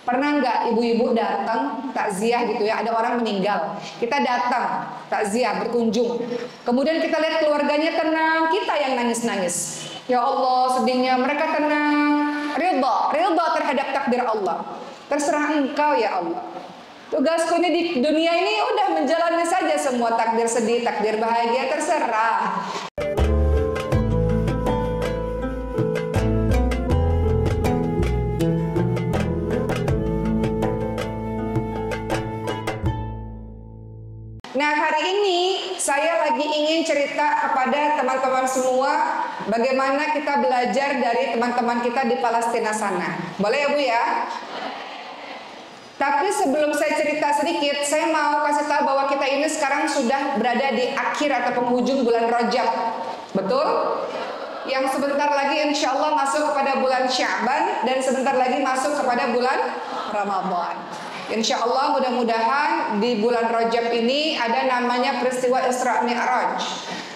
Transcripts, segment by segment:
Pernah nggak ibu-ibu datang takziah gitu ya, ada orang meninggal, kita datang takziah berkunjung, kemudian kita lihat keluarganya tenang, kita yang nangis-nangis. Ya Allah sedihnya, mereka tenang, ridha terhadap takdir Allah. Terserah engkau ya Allah. Tugasku ini di dunia ini udah menjalani saja semua takdir sedih, takdir bahagia, terserah. Nah, hari ini saya lagi ingin cerita kepada teman-teman semua bagaimana kita belajar dari teman-teman kita di Palestina sana. Boleh ya Bu ya? Tapi sebelum saya cerita sedikit, saya mau kasih tahu bahwa kita ini sekarang sudah berada di akhir atau penghujung bulan Rajab. Betul? Yang sebentar lagi insya Allah masuk kepada bulan Sya'ban dan sebentar lagi masuk kepada bulan Ramadan. Insya Allah mudah-mudahan di bulan Rajab ini ada namanya peristiwa Isra Mi'raj,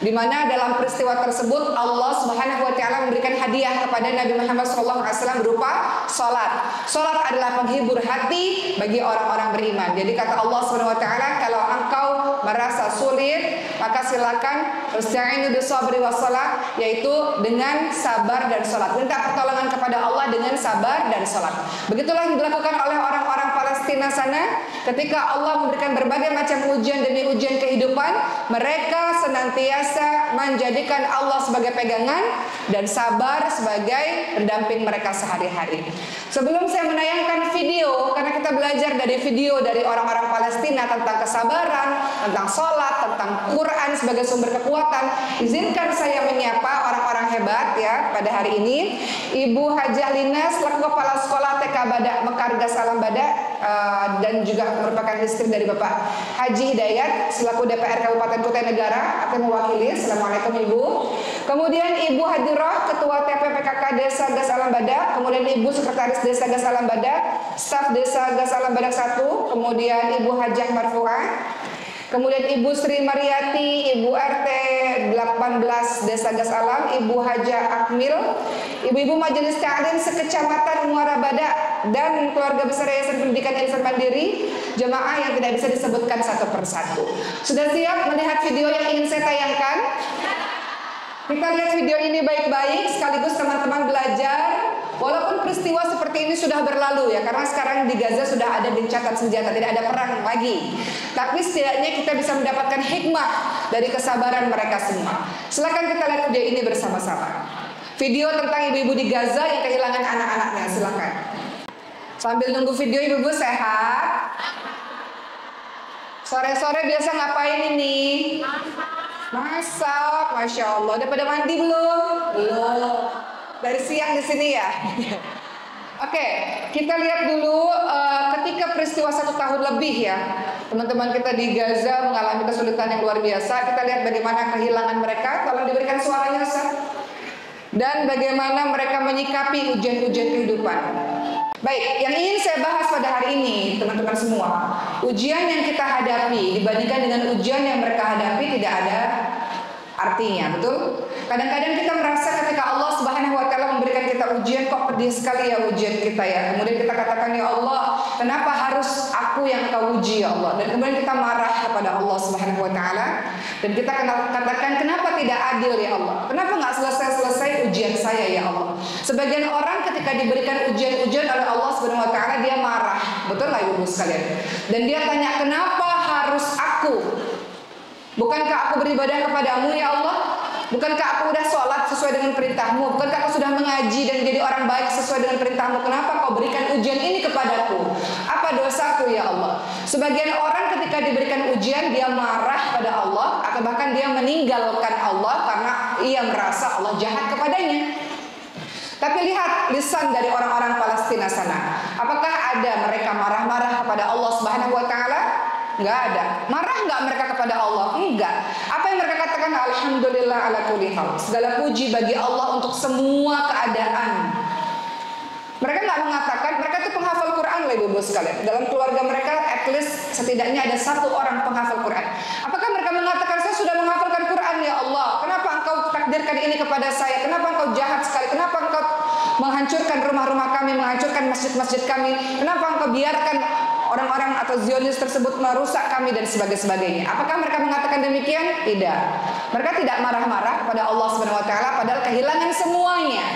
di mana dalam peristiwa tersebut Allah Subhanahu wa taala memberikan hadiah kepada Nabi Muhammad SAW berupa salat. Salat adalah penghibur hati bagi orang-orang beriman. Jadi kata Allah Subhanahu wa taala, kalau engkau merasa sulit, maka silakan ista'inu bisabri wassalah, yaitu dengan sabar dan salat. Minta pertolongan kepada Allah dengan sabar dan salat. Begitulah yang dilakukan oleh orang-orang Palestina sana ketika Allah memberikan berbagai macam ujian demi ujian kehidupan. Mereka senantiasa menjadikan Allah sebagai pegangan dan sabar sebagai pendamping mereka sehari-hari. Sebelum saya menayangkan video, karena kita belajar dari video dari orang-orang Palestina tentang kesabaran, tentang sholat, tentang Quran sebagai sumber kekuatan, izinkan saya menyapa orang-orang hebat ya pada hari ini. Ibu Hajah Lina selaku Kepala Sekolah TK Badak Mekargas Alam Badak dan juga merupakan istri dari Bapak Haji Hidayat selaku DPR Kabupaten Kutai Negara akan mewakili. Assalamualaikum Ibu. Kemudian Ibu Hadirah Ketua TPPKK Desa Gas Alam Badak, kemudian Ibu Sekretaris Desa Gas Alam Badak, Staf Desa Gas Alam Badak 1, kemudian Ibu Hajah Marfu'ah, kemudian Ibu Sri Mariati, Ibu RT 18 Desa Gas Alam, Ibu Hajah Akmil, Ibu-ibu Majelis Ta'lim sekecamatan Muara Badak, dan keluarga besar Yayasan Pendidikan Insan Mandiri, jemaah yang tidak bisa disebutkan satu persatu. Sudah siap melihat video yang ingin saya tayangkan? Kita lihat video ini baik-baik sekaligus teman-teman belajar. Walaupun peristiwa seperti ini sudah berlalu ya, karena sekarang di Gaza sudah ada gencatan senjata, tidak ada perang lagi. Tapi setidaknya kita bisa mendapatkan hikmah dari kesabaran mereka semua. Silakan kita lihat video ini bersama-sama. Video tentang ibu-ibu di Gaza yang kehilangan anak-anaknya. Silakan. Sambil nunggu video, ibu-ibu sehat? Sore-sore biasa ngapain ini? Masak, Masya Allah. Udah pada mandi belum? Belum. Dari siang di sini ya. Oke, kita lihat dulu ketika peristiwa 1 tahun lebih ya, teman-teman kita di Gaza mengalami kesulitan yang luar biasa. Kita lihat bagaimana kehilangan mereka. Tolong diberikan suaranya, Ustaz. Dan bagaimana mereka menyikapi ujian-ujian kehidupan. Baik, yang ingin saya bahas pada hari ini, teman-teman semua, ujian yang kita hadapi dibandingkan dengan ujian yang mereka hadapi tidak ada artinya, betul? Kadang-kadang kita merasa ketika Allah Subhanahu wa taala memberikan kita ujian, kok pedih sekali ya ujian kita ya. Kemudian kita katakan, ya Allah, kenapa harus aku yang kau uji ya Allah? Dan kemudian kita marah kepada Allah Subhanahu wa taala dan kita katakan, kenapa tidak adil ya Allah? Kenapa nggak selesai-selesai ujian saya ya Allah? Sebagian orang ketika diberikan ujian-ujian oleh Allah Subhanahu wa taala dia marah. Betul nggak Ibu sekalian? Dan dia tanya, kenapa harus aku? Bukankah aku beribadah kepadamu ya Allah? Bukankah aku sudah sholat sesuai dengan perintahmu? Bukankah aku sudah mengaji dan jadi orang baik sesuai dengan perintahmu? Kenapa kau berikan ujian ini kepadaku? Apa dosaku ya Allah? Sebagian orang ketika diberikan ujian dia marah pada Allah, atau bahkan dia meninggalkan Allah karena ia merasa Allah jahat kepadanya. Tapi lihat lisan dari orang-orang Palestina sana. Apakah ada mereka marah-marah kepada Allah Subhanahu wa taala? Enggak ada. Marah enggak mereka kepada Allah? Enggak. Apa yang mereka katakan? Alhamdulillah ala kulli hal. Segala puji bagi Allah untuk semua keadaan. Mereka enggak mengatakan, mereka itu penghafal Quran lah ibu-ibu sekalian. Dalam keluarga mereka at least setidaknya ada 1 orang penghafal Quran. Apakah mereka mengatakan, saya sudah menghafalkan Quran ya Allah, kenapa engkau takdirkan ini kepada saya? Kenapa engkau jahat sekali? Kenapa engkau menghancurkan rumah-rumah kami, menghancurkan masjid-masjid kami. Kenapa Engkau biarkan orang-orang atau Zionis tersebut merusak kami dan sebagainya? Apakah mereka mengatakan demikian? Tidak. Mereka tidak marah-marah kepada Allah Subhanahu wa taala padahal kehilangan semuanya.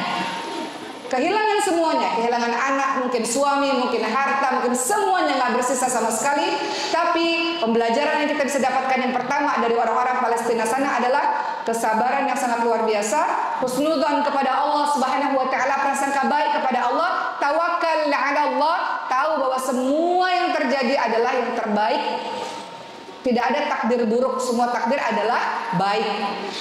Kehilangan semuanya, kehilangan anak, mungkin suami, mungkin harta, mungkin semuanya nggak bersisa sama sekali. Tapi pembelajaran yang kita bisa dapatkan yang pertama dari orang-orang Palestina sana adalah kesabaran yang sangat luar biasa, husnudzon kepada Allah Subhanahu wa taala, prasangka baik kepada Allah, tawakal 'ala Allah, tahu bahwa semua yang terjadi adalah yang terbaik. Tidak ada takdir buruk, semua takdir adalah baik.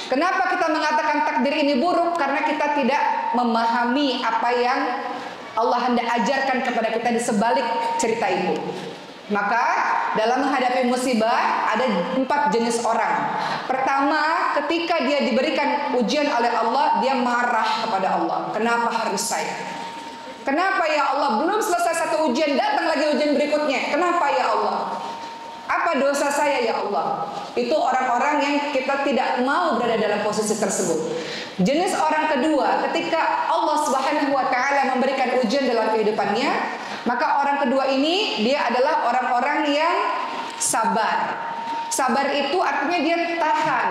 Kenapa kita mengatakan takdir ini buruk? Karena kita tidak memahami apa yang Allah hendak ajarkan kepada kita di sebalik cerita itu. Maka dalam menghadapi musibah ada 4 jenis orang. Pertama, ketika dia diberikan ujian oleh Allah, dia marah kepada Allah. Kenapa harus saya? Kenapa ya Allah? Belum selesai satu ujian, datang lagi ujian berikutnya. Kenapa ya Allah? Apa dosa saya ya Allah? Itu orang-orang yang kita tidak mau berada dalam posisi tersebut. Jenis orang kedua, ketika Allah Subhanahu wa taala memberikan ujian dalam kehidupannya, maka orang kedua ini dia adalah orang-orang yang sabar. Sabar itu artinya dia tahan,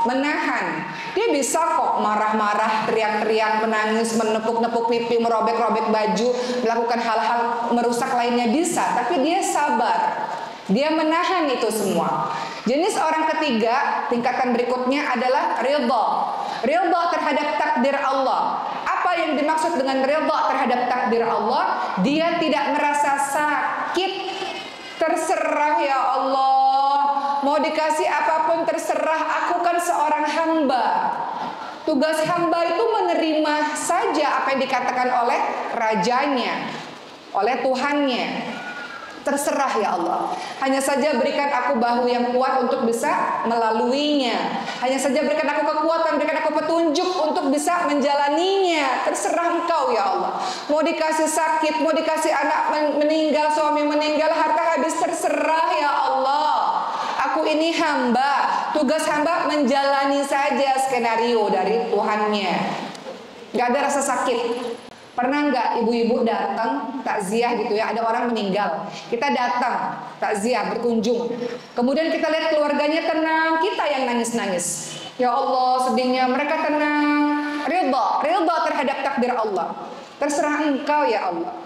menahan. Dia bisa kok marah-marah, teriak-teriak, menangis, menepuk-nepuk pipi, merobek-robek baju, melakukan hal-hal merusak lainnya bisa, tapi dia sabar. Dia menahan itu semua. Jenis orang ketiga, tingkatan berikutnya adalah ridha. Ridha terhadap takdir Allah. Apa yang dimaksud dengan ridha terhadap takdir Allah? Dia tidak merasa sakit. Terserah ya Allah, mau dikasih apapun terserah, aku kan seorang hamba. Tugas hamba itu menerima saja apa yang dikatakan oleh rajanya, oleh Tuhannya. Terserah ya Allah. Hanya saja berikan aku bahu yang kuat untuk bisa melaluinya. Hanya saja berikan aku kekuatan, berikan aku petunjuk untuk bisa menjalaninya. Terserah Engkau ya Allah. Mau dikasih sakit, mau dikasih anak meninggal, suami meninggal, harta habis, terserah ya Allah. Aku ini hamba. Tugas hamba menjalani saja skenario dari Tuhannya. Gak ada rasa sakit. Pernah nggak ibu-ibu datang takziah gitu ya, ada orang meninggal, kita datang takziah berkunjung, kemudian kita lihat keluarganya tenang, kita yang nangis-nangis. Ya Allah sedihnya, mereka tenang, ridha terhadap takdir Allah. Terserah Engkau ya Allah.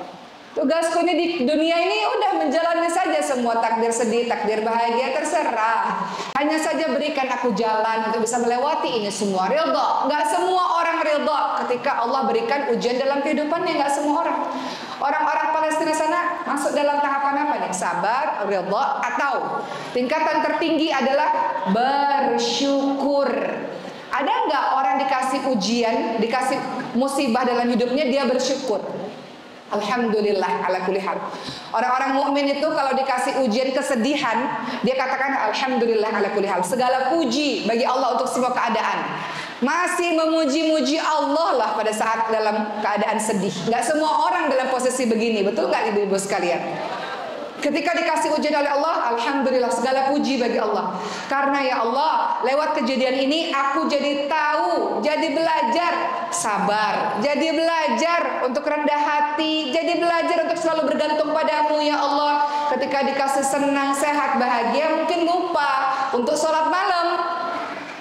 Tugasku ini di dunia ini udah menjalani saja semua takdir sedih, takdir bahagia, terserah. Hanya saja berikan aku jalan untuk bisa melewati ini semua. Ridha. Nggak semua orang ridha ketika Allah berikan ujian dalam kehidupannya, nggak semua orang. Orang-orang Palestina sana masuk dalam tahapan apa nih? Sabar, ridha, atau tingkatan tertinggi adalah bersyukur. Ada nggak orang dikasih ujian, dikasih musibah dalam hidupnya dia bersyukur? Alhamdulillah ala kulli hal. Orang-orang mukmin itu kalau dikasih ujian kesedihan, dia katakan alhamdulillah ala kulli hal. Segala puji bagi Allah untuk semua keadaan. Masih memuji-muji Allah lah pada saat dalam keadaan sedih. Gak semua orang dalam posisi begini, betul gak ibu-ibu sekalian? Ketika dikasih ujian oleh Allah, alhamdulillah segala puji bagi Allah. Karena ya Allah, lewat kejadian ini aku jadi tahu, jadi belajar sabar, jadi belajar untuk rendah hati, jadi belajar untuk selalu bergantung padamu ya Allah. Ketika dikasih senang, sehat, bahagia, mungkin lupa untuk sholat malam.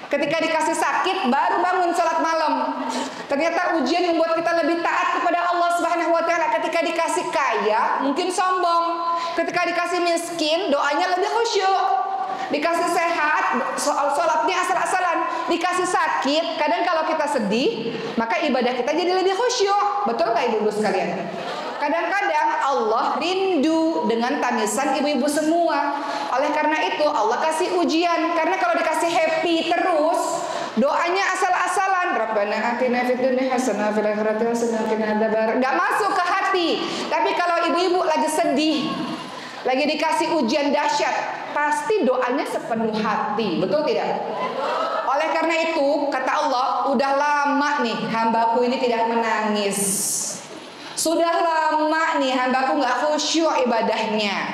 Ketika dikasih sakit, baru bangun sholat malam. Ternyata ujian membuat kita lebih taat kepada Allah Subhanahu wa taala. Ketika dikasih kaya, mungkin sombong. Ketika dikasih miskin, doanya lebih khusyuk. Dikasih sehat, sholatnya asal-asalan. Dikasih sakit, kadang kalau kita sedih, maka ibadah kita jadi lebih khusyuk. Betul gak ibu-ibu sekalian? Kadang-kadang Allah rindu dengan tangisan ibu-ibu semua. Oleh karena itu Allah kasih ujian. Karena kalau dikasih happy terus, doanya asal-asalan. Rabbana atina fid dunya hasanah fil akhirati hasanah wa qina adzabannar. Enggak masuk ke hati. Tapi kalau ibu-ibu lagi sedih, lagi dikasih ujian dahsyat, pasti doanya sepenuh hati. Betul tidak? Oleh karena itu kata Allah, udah lama nih hambaku ini tidak menangis. Sudah lama nih hambaku gak khusyuk ibadahnya.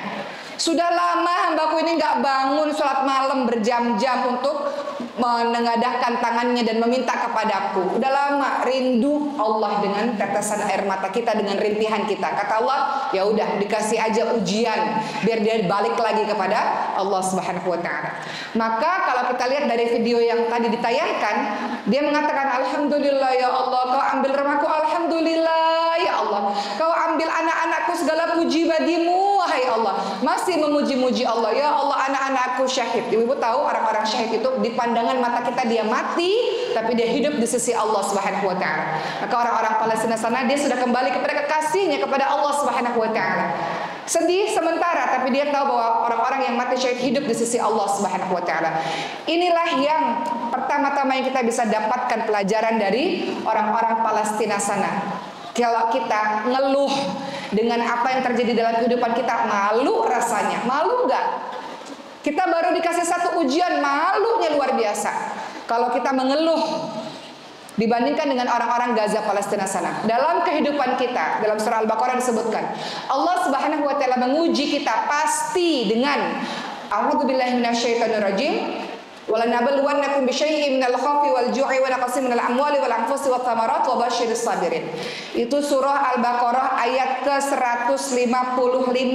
Sudah lama hambaku ini gak bangun sholat malam berjam-jam untuk menengadahkan tangannya dan meminta kepadaku. Udah lama rindu Allah dengan tetesan air mata kita, dengan rintihan kita. Kata Allah, ya udah dikasih aja ujian biar dia balik lagi kepada Allah Subhanahu wa taala. Maka kalau kita lihat dari video yang tadi ditayangkan, dia mengatakan, alhamdulillah ya Allah, kau ambil rumahku, alhamdulillah ya Allah, kau ambil anak-anakku, segala puji bagimu wahai Allah. Masih memuji-muji Allah, ya Allah anak-anakku syahid. Ibu tahu orang-orang syahid itu di pandangan mata kita dia mati, tapi dia hidup di sisi Allah Subhanahu wa taala. Maka orang-orang Palestina sana dia sudah kembali kepada kekasihnya, kepada Allah Subhanahu wa taala. Sedih sementara, tapi dia tahu bahwa orang-orang yang mati syahid hidup di sisi Allah Subhanahu wa taala. Inilah yang pertama-tama yang kita bisa dapatkan pelajaran dari orang-orang Palestina sana. Kalau kita ngeluh dengan apa yang terjadi dalam kehidupan kita, malu rasanya. Malu nggak? Kita baru dikasih satu ujian, malunya luar biasa. Kalau kita mengeluh dibandingkan dengan orang-orang Gaza Palestina sana. Dalam kehidupan kita, dalam surah Al-Baqarah disebutkan, Allah Subhanahu wa taala menguji kita pasti dengan a'udzubillahi minasyaitonirrajim. وَلَنَبْلُوَنَّكُمْ بِشَيْءٍ مِنَ الْخَوْفِ وَالْجُوعِ وَنَقْصٍ مِنَ الْأَمْوَالِ وَالْأَنْفُسِ وَالثَّمَرَاتِ وَبَشِّرِ الصَّابِرِينَ. Itu surah Al-Baqarah ayat ke-155.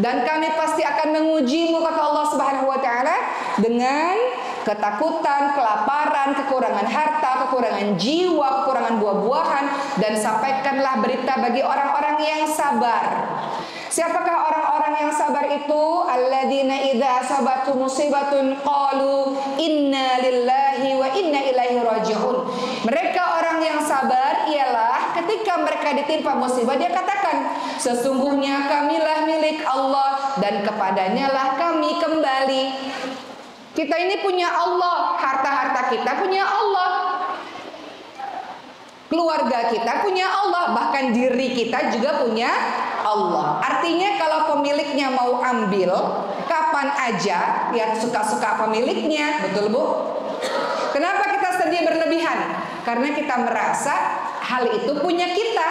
Dan kami pasti akan mengujimu, kata Allah Subhanahu wa taala, dengan ketakutan, kelaparan, kekurangan harta, kekurangan jiwa, kekurangan buah-buahan, dan sampaikanlah berita bagi orang-orang yang sabar. Siapakah orang-orang yang sabar itu? Alladzina idza asabatu musibatun qalu inna lillahi wa inna ilaihi raji'un. Mereka orang yang sabar ialah ketika mereka ditimpa musibah dia katakan, sesungguhnya kamilah milik Allah dan kepadanya lah kami kembali. Kita ini punya Allah, harta-harta kita punya Allah, keluarga kita punya Allah, bahkan diri kita juga punya Allah. Artinya kalau pemiliknya mau ambil kapan aja, ya suka-suka pemiliknya, betul Bu? Kenapa kita sedih berlebihan? Karena kita merasa hal itu punya kita.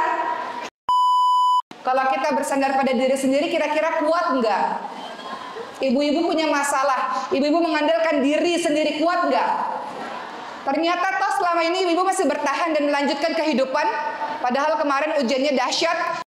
Kalau kita bersandar pada diri sendiri, kira-kira kuat nggak? Ibu-ibu punya masalah, ibu-ibu mengandalkan diri sendiri, kuat nggak? Ternyata toh selama ini ibu-ibu masih bertahan dan melanjutkan kehidupan, padahal kemarin ujiannya dahsyat.